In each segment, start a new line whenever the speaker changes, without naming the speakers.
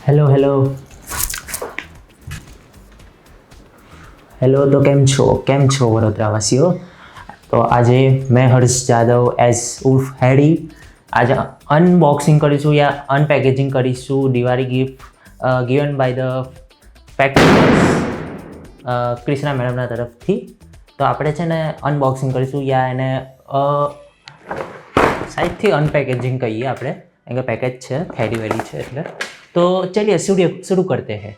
Hello hello hello. તો કેમ છો વડોદરાવાસીઓ? તો આજે મેં હર્ષ જાદવ એઝ ઉર્ફ હેડી આજે અનબોક્સિંગ કરીશું યા અનપેકેજિંગ કરીશું Diwali gift given by the packagers Krishna મેડમના તરફથી. તો આપણે છે ને અનબોક્સિંગ કરીશું યા એને સાઈડથી અનપેકેજિંગ કહીએ આપણે, કારણ કે પેકેજ છે થેલી વેલી છે એટલે. तो चलिए शुरू करते हैं.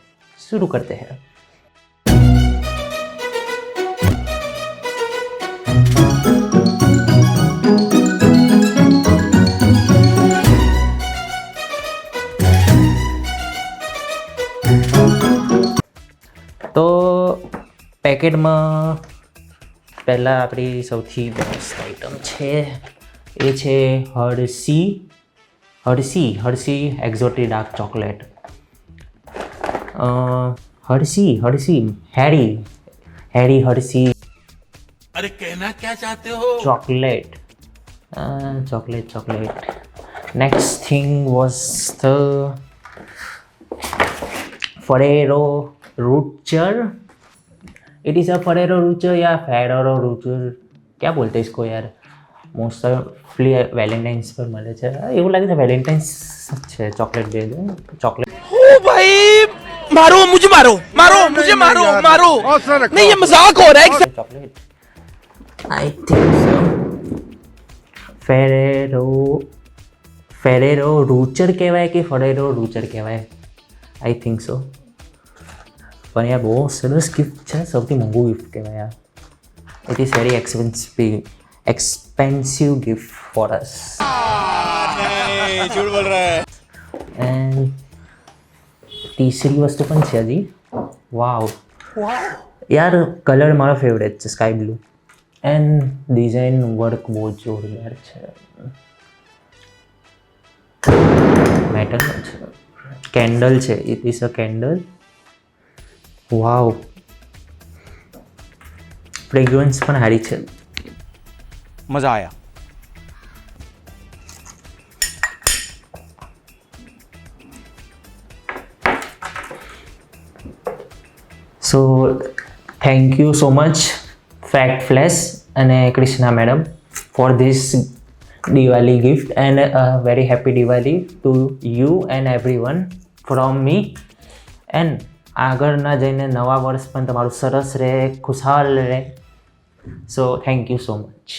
તો પેકેટમાં પહેલાં આપણી સૌથી બેસ્ટ આઈટમ છે એ છે Hershey exotic dark chocolate. Hershey Harry Hershey
अरे कहना क्या चाहते हो
chocolate. Next thing was the Ferrero Rocher. It is a Ferrero Rocher या फेरेरो रूचर, क्या बोलते हैं इसको यार? મોસ્ટલી વેલેન્ટાઇન્સ પર મળે છે એવું લાગે છે. વેલેન્ટાઇન્સ છે ચોકલેટ બે ચોકલેટ.
ओ भाई मारो मुझे मारो नहीं ये मजाक हो रहा है
ચોકલેટ આઈ થિંક સો ફેરેરો રૂચર કહેવાય કે ફરેરો રૂચર કહેવાય? I think so. પણ યાર બહુ સરસ ગિફ્ટ છે, સૌથી મોંઘું ગિફ્ટ કહેવાય યાર. It is very expensive gift for us.
नहीं झूठ बोल रहा है.
And तीसरी वस्तु પણ છે હજી. વાવ યાર, કલર મારો ફેવરેટ છે sky blue and design work બહુ જોરદાર છે. મેટલનો છે, કેન્ડલ છે. It is a candle. Wow, fragrance પણ સારી છે.
मजा आया.
So thank you so much fact flash અને Krishna madam for this Diwali gift and very happy Diwali to you and everyone from me. And આગળના જઈને નવા વર્ષ પણ તમારું સરસ રહે, ખુશહાલ રહે. સો થેન્ક યુ સો મચ.